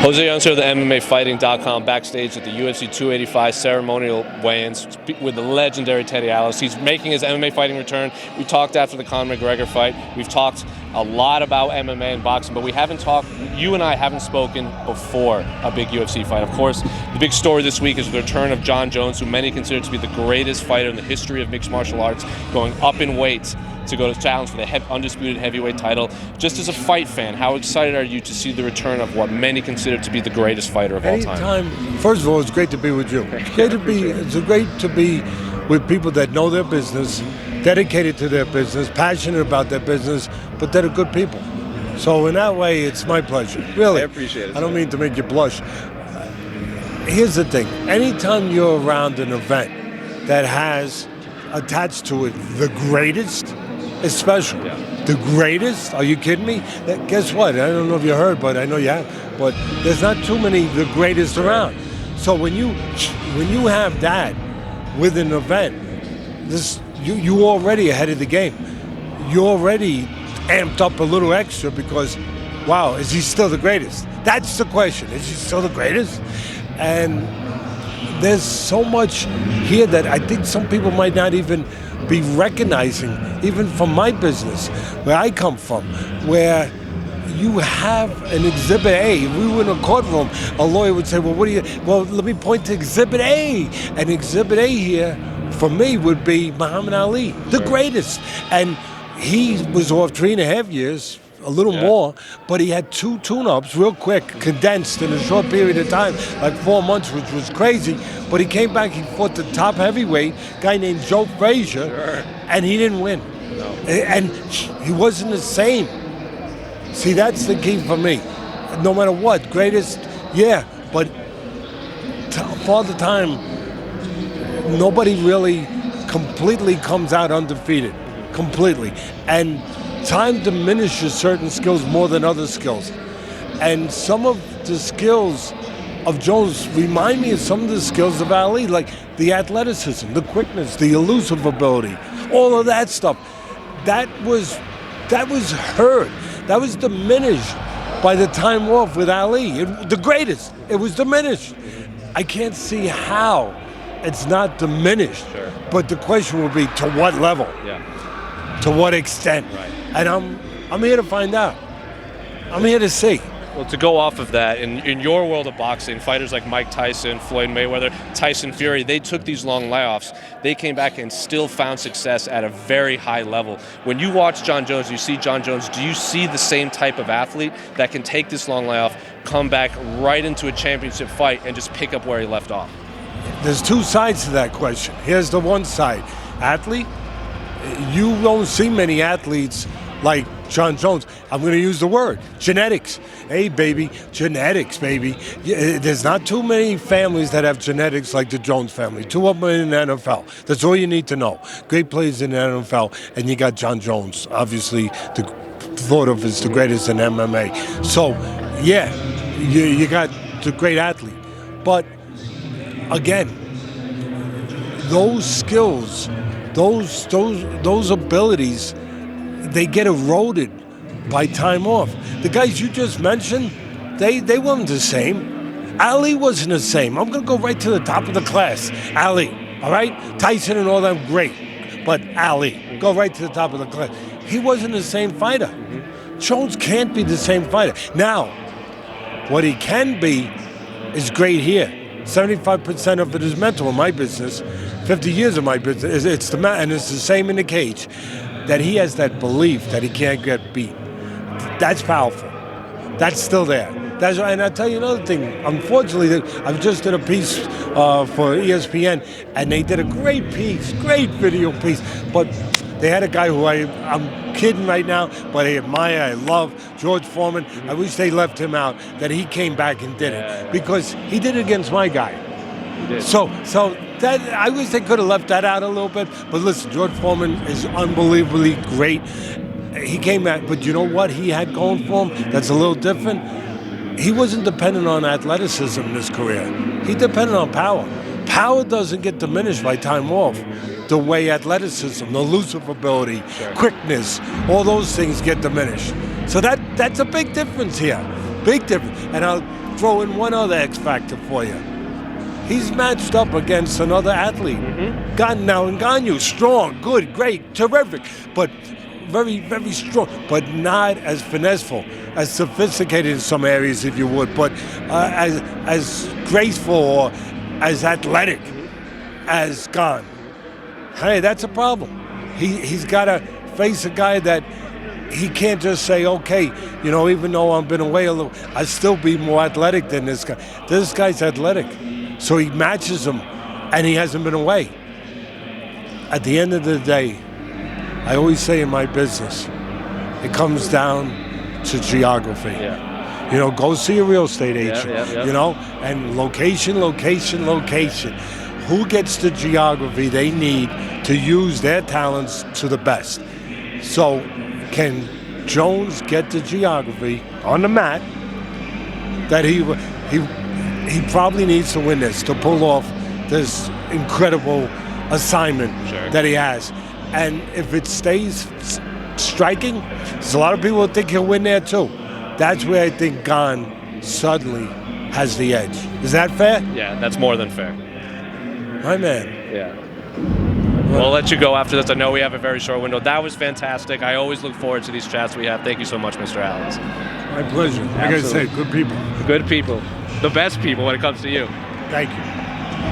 José Jones here, the MMAfighting.com, backstage at the UFC 285 ceremonial weigh-ins with the legendary Teddy Atlas. He's making his MMA fighting return. We talked after the Conor McGregor fight. We've talked a lot about MMA and boxing, but we haven't talked, you and I haven't spoken before a big UFC fight. Of course, the big story this week is the return of Jon Jones, who many consider to be the greatest fighter in the history of mixed martial arts, going up in weight to go to challenge for the undisputed heavyweight title. Just as a fight fan, how excited are you to see the return of what many consider to be the greatest fighter of all time? First of all, it's great to be with you. It's great to be with people that know their business, dedicated to their business, passionate about their business, but that are good people. So in that way, it's my pleasure. Really. I appreciate it. I don't mean to make you blush. Here's the thing. Anytime you're around an event that has attached to it the greatest, it's special. Yeah. The greatest? Are you kidding me? Guess what? I don't know if you heard, but I know you have. But there's not too many the greatest around. So when you have that with an event, you already ahead of the game. You already amped up a little extra because, wow, is he still the greatest? That's the question. Is he still the greatest? And there's so much here that I think some people might not even be recognizing, even from my business, where I come from, where you have an Exhibit A. If we were in a courtroom, a lawyer would say, well, let me point to Exhibit A. And Exhibit A here, for me, would be Muhammad Ali, the greatest. And he was off 3.5 years, a little more, but he had 2 tune-ups real quick, condensed in a short period of time, like 4 months, which was crazy. But he came back, he fought the top heavyweight, guy named Joe Frazier, and he didn't win. No. And he wasn't the same. See, that's the key for me. No matter what, greatest, yeah, but for the time, nobody really completely comes out undefeated, completely. And time diminishes certain skills more than other skills. And some of the skills of Jones remind me of some of the skills of Ali, like the athleticism, the quickness, the elusive ability, all of that stuff. That was hurt. That was diminished by the time off with Ali. The greatest. It was diminished. I can't see how it's not diminished. Sure. But the question will be, to what level? Yeah. To what extent? Right. And I'm here to find out. I'm here to see. Well, to go off of that, in your world of boxing, fighters like Mike Tyson, Floyd Mayweather, Tyson Fury, they took these long layoffs. They came back and still found success at a very high level. When you watch Jon Jones, you see Jon Jones, do you see the same type of athlete that can take this long layoff, come back right into a championship fight, and just pick up where he left off? There's 2 sides to that question. Here's the one side. Athlete, you don't see many athletes like Jon Jones. I'm going to use the word genetics. Hey, baby, genetics, baby. There's not too many families that have genetics like the Jones family. 2 of them in the NFL. That's all you need to know. Great players in the NFL, and you got Jon Jones, obviously thought of as the greatest in MMA. So, yeah, you got the great athlete. But, again, those skills, those abilities, they get eroded by time off. The guys you just mentioned, they weren't the same. Ali wasn't the same. I'm going to go right to the top of the class. Ali, all right? Tyson and all them, great. But Ali, go right to the top of the class. He wasn't the same fighter. Jones can't be the same fighter. Now, what he can be is great here. 75% of it is mental in my business. 50 years of my business, and it's the same in the cage, that he has that belief that he can't get beat. That's powerful. That's still there. And I'll tell you another thing. Unfortunately, I just did a piece for ESPN, and they did a great piece, great video piece, but they had a guy who I'm kidding right now, but I admire, I love, George Foreman. I wish they left him out, that he came back and did it, because he did it against my guy. So that, I wish they could have left that out a little bit. But listen, George Foreman is unbelievably great. He came back, but you know what he had going for him that's a little different? He wasn't dependent on athleticism in his career. He depended on power. Power doesn't get diminished by time off the way athleticism, the elusive ability, quickness, all those things get diminished. So that's a big difference here. Big difference. And I'll throw in one other X factor for you. He's matched up against another athlete. Ngannou, strong, good, great, terrific, but very, very strong, but not as finesseful, as sophisticated in some areas, if you would, but as graceful or as athletic as Gane. Hey, that's a problem. He's got to face a guy that he can't just say, okay, even though I've been away a little, I'd still be more athletic than this guy. This guy's athletic. So he matches him, and he hasn't been away. At the end of the day, I always say in my business, it comes down to geography. Yeah. Go see a real estate agent, Yeah. And location. Who gets the geography they need to use their talents to the best? So can Jones get the geography on the mat that he probably needs to win this to pull off this incredible assignment that he has? And if it stays striking, there's a lot of people who think he'll win there too. That's where I think Gane suddenly has the edge. Is that fair? Yeah, that's more than fair. My man. Yeah. We'll let you go after this. I know we have a very short window. That was fantastic. I always look forward to these chats we have. Thank you so much, Mr. Alex. My pleasure. Like I said, good people. Good people. The best people when it comes to you. Thank you.